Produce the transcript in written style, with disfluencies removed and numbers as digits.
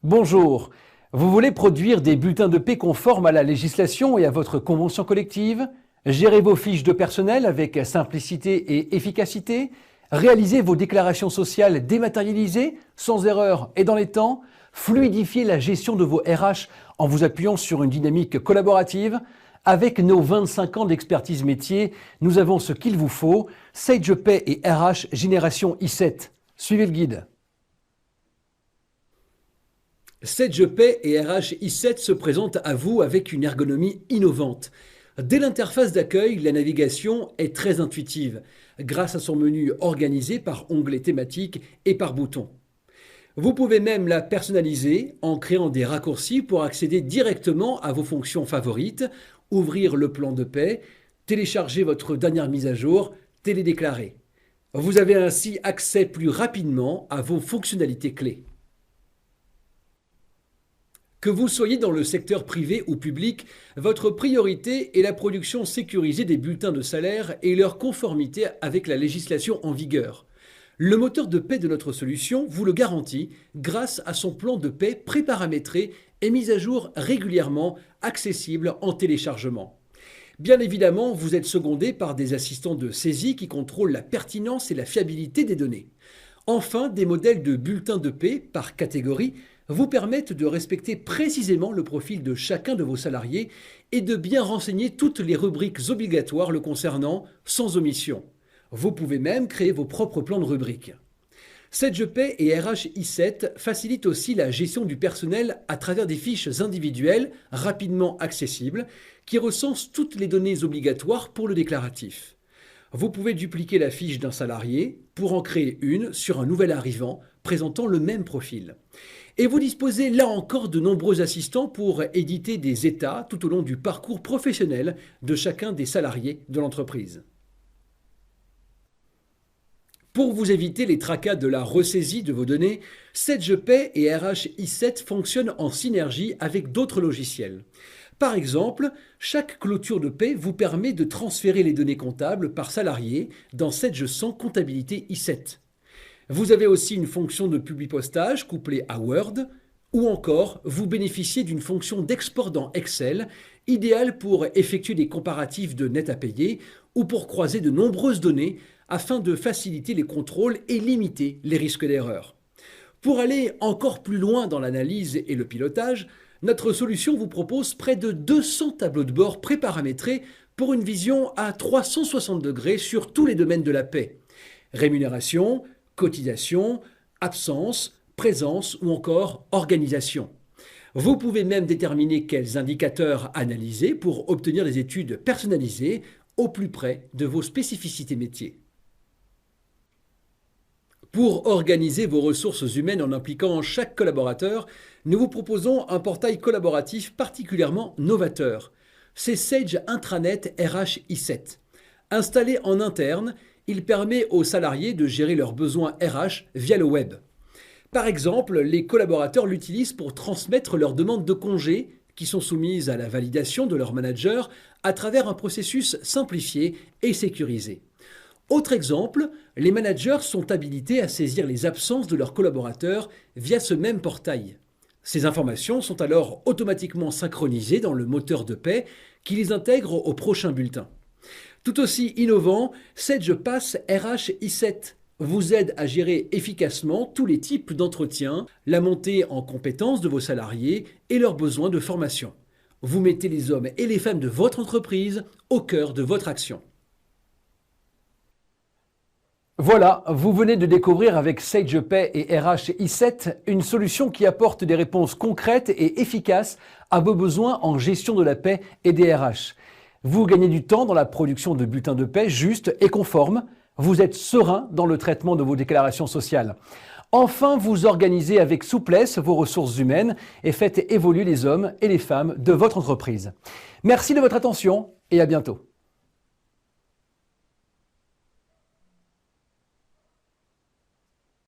Bonjour. Vous voulez produire des bulletins de paie conformes à la législation et à votre convention collective? Gérer vos fiches de personnel avec simplicité et efficacité? Réaliser vos déclarations sociales dématérialisées, sans erreur et dans les temps? Fluidifier la gestion de vos RH en vous appuyant sur une dynamique collaborative? Avec nos 25 ans d'expertise métier, nous avons ce qu'il vous faut. SagePay et RH Génération I7. Suivez le guide. SagePay et RH I7 se présentent à vous avec une ergonomie innovante. Dès l'interface d'accueil, la navigation est très intuitive, grâce à son menu organisé par onglets thématiques et par boutons. Vous pouvez même la personnaliser en créant des raccourcis pour accéder directement à vos fonctions favorites, ouvrir le plan de paie, télécharger votre dernière mise à jour, télédéclarer. Vous avez ainsi accès plus rapidement à vos fonctionnalités clés. Que vous soyez dans le secteur privé ou public, votre priorité est la production sécurisée des bulletins de salaire et leur conformité avec la législation en vigueur. Le moteur de paie de notre solution vous le garantit grâce à son plan de paie préparamétré et mis à jour régulièrement, accessible en téléchargement. Bien évidemment, vous êtes secondé par des assistants de saisie qui contrôlent la pertinence et la fiabilité des données. Enfin, des modèles de bulletins de paie par catégorie vous permettent de respecter précisément le profil de chacun de vos salariés et de bien renseigner toutes les rubriques obligatoires le concernant sans omission. Vous pouvez même créer vos propres plans de rubriques. SagePay et RH I7 facilitent aussi la gestion du personnel à travers des fiches individuelles rapidement accessibles qui recensent toutes les données obligatoires pour le déclaratif. Vous pouvez dupliquer la fiche d'un salarié pour en créer une sur un nouvel arrivant présentant le même profil. Et vous disposez là encore de nombreux assistants pour éditer des états tout au long du parcours professionnel de chacun des salariés de l'entreprise. Pour vous éviter les tracas de la ressaisie de vos données, SagePay et RH I7 fonctionnent en synergie avec d'autres logiciels. Par exemple, chaque clôture de paie vous permet de transférer les données comptables par salarié dans SageSend Comptabilité I7. Vous avez aussi une fonction de publipostage couplée à Word, ou encore vous bénéficiez d'une fonction d'export dans Excel, idéale pour effectuer des comparatifs de net à payer ou pour croiser de nombreuses données afin de faciliter les contrôles et limiter les risques d'erreur. Pour aller encore plus loin dans l'analyse et le pilotage, notre solution vous propose près de 200 tableaux de bord préparamétrés pour une vision à 360 degrés sur tous les domaines de la paie. Rémunération, cotisation, absence, présence ou encore organisation. Vous pouvez même déterminer quels indicateurs analyser pour obtenir des études personnalisées au plus près de vos spécificités métiers. Pour organiser vos ressources humaines en impliquant chaque collaborateur, nous vous proposons un portail collaboratif particulièrement novateur. C'est Sage Intranet RH I7. Installé en interne, il permet aux salariés de gérer leurs besoins RH via le web. Par exemple, les collaborateurs l'utilisent pour transmettre leurs demandes de congés qui sont soumises à la validation de leur manager à travers un processus simplifié et sécurisé. Autre exemple, les managers sont habilités à saisir les absences de leurs collaborateurs via ce même portail. Ces informations sont alors automatiquement synchronisées dans le moteur de paie qui les intègre au prochain bulletin. Tout aussi innovant, SagePass RH I7 vous aide à gérer efficacement tous les types d'entretiens, la montée en compétences de vos salariés et leurs besoins de formation. Vous mettez les hommes et les femmes de votre entreprise au cœur de votre action. Voilà, vous venez de découvrir avec SagePay et RH I7 une solution qui apporte des réponses concrètes et efficaces à vos besoins en gestion de la paie et des RH. Vous gagnez du temps dans la production de bulletins de paie justes et conformes. Vous êtes serein dans le traitement de vos déclarations sociales. Enfin, vous organisez avec souplesse vos ressources humaines et faites évoluer les hommes et les femmes de votre entreprise. Merci de votre attention et à bientôt.